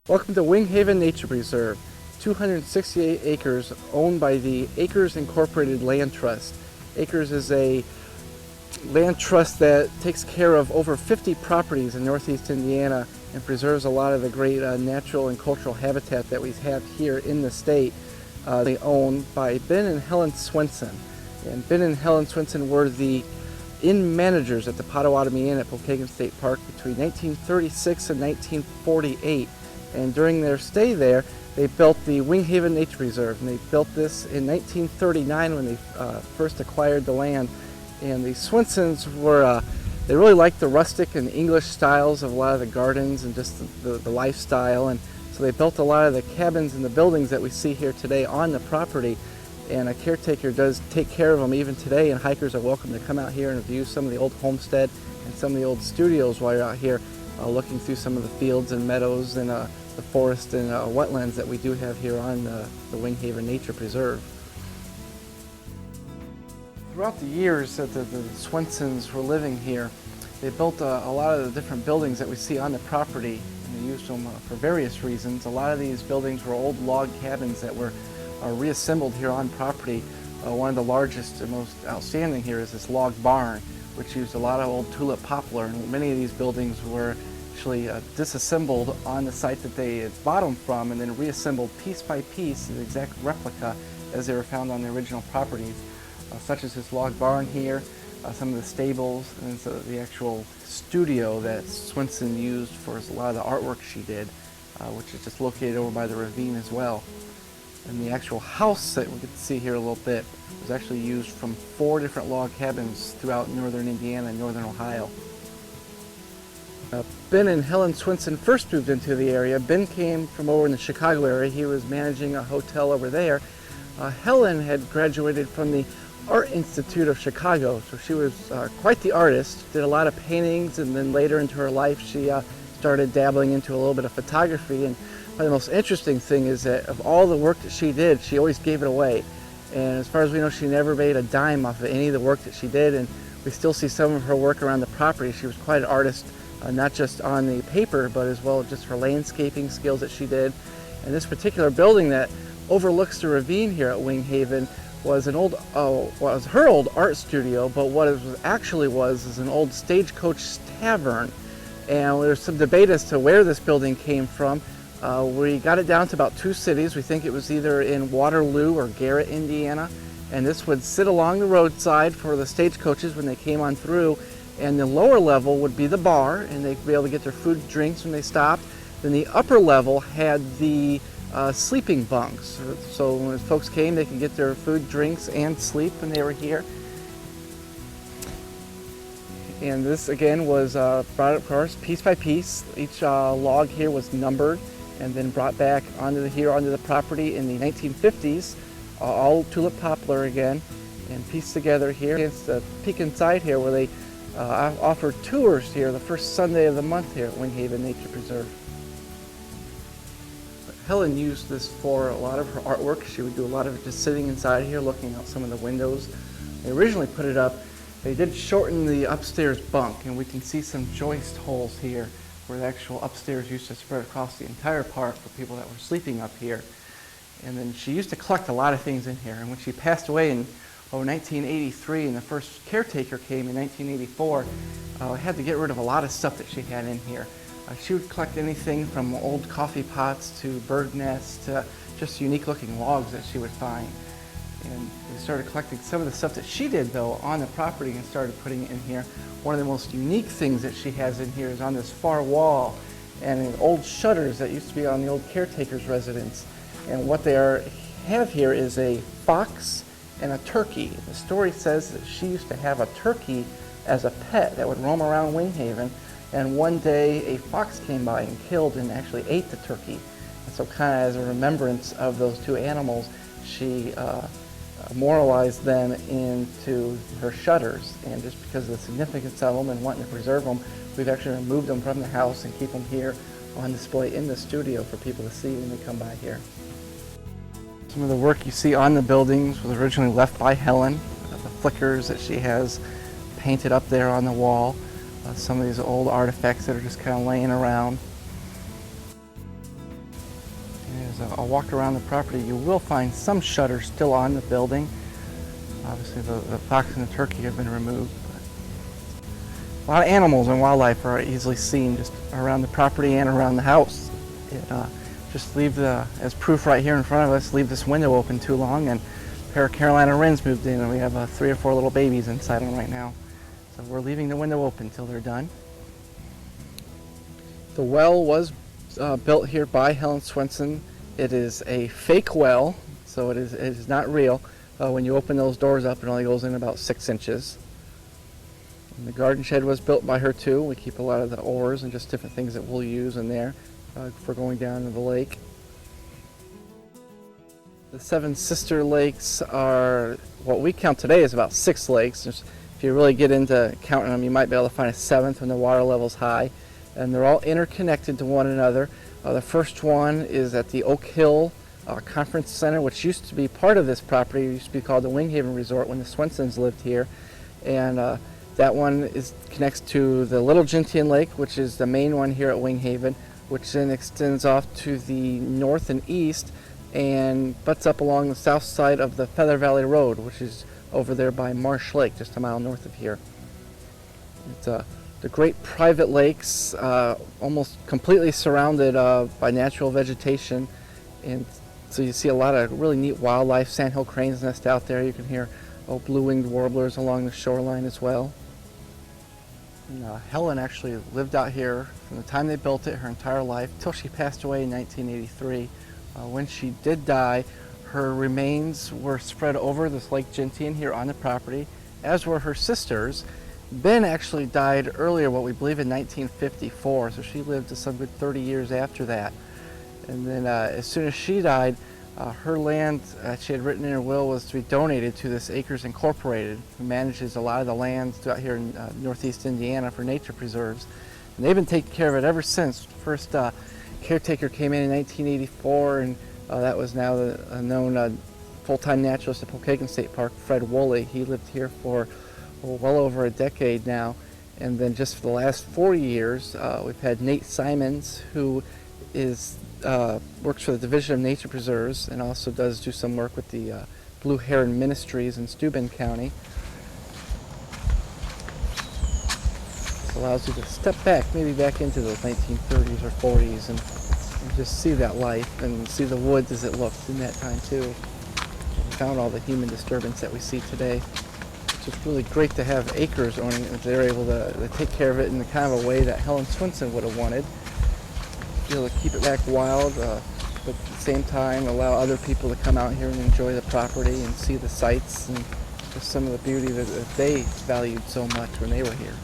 Welcome to Wing Haven Nature Preserve, 268 acres owned by the Acres Incorporated Land Trust. Acres is a land trust that takes care of over 50 properties in northeast Indiana and preserves a lot of the great natural and cultural habitat that we have here in the state. They owned by Ben and Helen Swenson. And Ben and Helen Swenson were the inn managers at the Potawatomi Inn at Pokagon State Park between 1936 and 1948. And during their stay there, they built the Wing Haven Nature Reserve. And they built this in 1939 when they first acquired the land. And the Swensons were, they really liked the rustic and English styles of a lot of the gardens and just the lifestyle. And so they built a lot of the cabins and the buildings that we see here today on the property. And a caretaker does take care of them even today, and hikers are welcome to come out here and view some of the old homestead and some of the old studios while you're out here looking through some of the fields and meadows and the forest and wetlands that we do have here on the Wing Haven Nature Preserve. Throughout the years that the Swensons were living here, they built a lot of the different buildings that we see on the property, and they used them for various reasons. A lot of these buildings were old log cabins that were reassembled here on property. One of the largest and most outstanding here is this log barn, which used a lot of old tulip poplar, and many of these buildings were actually disassembled on the site that they had bought them from and then reassembled piece by piece, an exact replica as they were found on the original properties, such as this log barn here, some of the stables, and so the actual studio that Swenson used for a lot of the artwork she did, which is just located over by the ravine as well. And the actual house that we get to see here a little bit was actually used from 4 different log cabins throughout northern Indiana and northern Ohio. Ben and Helen Swenson first moved into the area. Ben came from over in the Chicago area. He was managing a hotel over there. Helen had graduated from the Art Institute of Chicago, so she was quite the artist, did a lot of paintings, and then later into her life she started dabbling into a little bit of photography. And probably the most interesting thing is that of all the work that she did, she always gave it away. And as far as we know, she never made a dime off of any of the work that she did, and we still see some of her work around the property. She was quite an artist, not just on the paper, but as well as just her landscaping skills that she did. And this particular building that overlooks the ravine here at Wing Haven was an old, was her old art studio, but what it actually was is an old Stagecoach tavern. And there's some debate as to where this building came from. We got it down to about 2 cities. We think it was either in Waterloo or Garrett, Indiana. And this would sit along the roadside for the stagecoaches when they came on through. And the lower level would be the bar, and they'd be able to get their food and drinks when they stopped. Then the upper level had the sleeping bunks. So when folks came, they could get their food, drinks, and sleep when they were here. And this again was brought up, of course, piece by piece. Each log here was numbered and then brought back onto the property in the 1950s, all tulip poplar again, and pieced together here. It's the peek inside here where they offer tours here the first Sunday of the month here at Wing Haven Nature Preserve. Helen used this for a lot of her artwork. She would do a lot of it just sitting inside here looking out some of the windows. They originally put it up. They did shorten the upstairs bunk, and we can see some joist holes here where the actual upstairs used to spread across the entire park for people that were sleeping up here. And then she used to collect a lot of things in here, and when she passed away in 1983 and the first caretaker came in 1984, had to get rid of a lot of stuff that she had in here. She would collect anything from old coffee pots to bird nests to just unique looking logs that she would find. And we started collecting some of the stuff that she did though on the property and started putting it in here. One of the most unique things that she has in here is on this far wall and old shutters that used to be on the old caretaker's residence. And what they have here is a fox and a turkey. The story says that she used to have a turkey as a pet that would roam around Wing Haven, and one day a fox came by and killed and actually ate the turkey. And so kind of as a remembrance of those 2 animals, she memorialized them into her shutters. And just because of the significance of them and wanting to preserve them, we've actually removed them from the house and keep them here on display in the studio for people to see when they come by here. Some of the work you see on the buildings was originally left by Helen. The flickers that she has painted up there on the wall. Some of these old artifacts that are just kind of laying around. As I'll walk around the property, you will find some shutters still on the building. Obviously the fox and the turkey have been removed. But a lot of animals and wildlife are easily seen just around the property and around the house. Just leave as proof right here in front of us, leave this window open too long and a pair of Carolina wrens moved in and we have 3 or 4 little babies inside them right now. So we're leaving the window open until they're done. The well was built here by Helen Swenson. It is a fake well, so it is not real. When you open those doors up, it only goes in about 6 inches. And the garden shed was built by her too. We keep a lot of the oars and just different things that we'll use in there for going down to the lake. The 7 sister lakes are what we count today is about 6 lakes. If you really get into counting them, you might be able to find a 7th when the water level's high. And they're all interconnected to one another. The first one is at the Oak Hill Conference Center, which used to be part of this property. It used to be called the Winghaven Resort when the Swensons lived here. And that one connects to the Little Gentian Lake, which is the main one here at Winghaven, which then extends off to the north and east and butts up along the south side of the Feather Valley Road, which is over there by Marsh Lake, just a mile north of here. It's the great private lakes, almost completely surrounded by natural vegetation, and so you see a lot of really neat wildlife. Sandhill cranes nest out there. You can hear blue-winged warblers along the shoreline as well. And, Helen actually lived out here from the time they built it her entire life till she passed away in 1983. When she did die, her remains were spread over this Lake Gentian here on the property, as were her sisters. Ben actually died earlier, what we believe in 1954, so she lived some good 30 years after that. And then as soon as she died, her land she had written in her will was to be donated to this Acres Incorporated, who manages a lot of the lands out here in northeast Indiana for nature preserves. And they've been taking care of it ever since. First caretaker came in 1984, and that was now the known full-time naturalist at Pokagon State Park, Fred Woolley. He lived here for well over a decade now, and then just for the last 4 years we've had Nate Simons, who works for the Division of Nature Preserves and also does do some work with the Blue Heron Ministries in Steuben County. This allows you to step back, maybe back into the 1930s or 40s and just see that life and see the woods as it looked in that time too, without all the human disturbance that we see today. It's really great to have Acres owning it. They're able to take care of it in the kind of a way that Helen Swenson would have wanted. Be able to keep it back wild, but at the same time allow other people to come out here and enjoy the property and see the sights and just some of the beauty that they valued so much when they were here.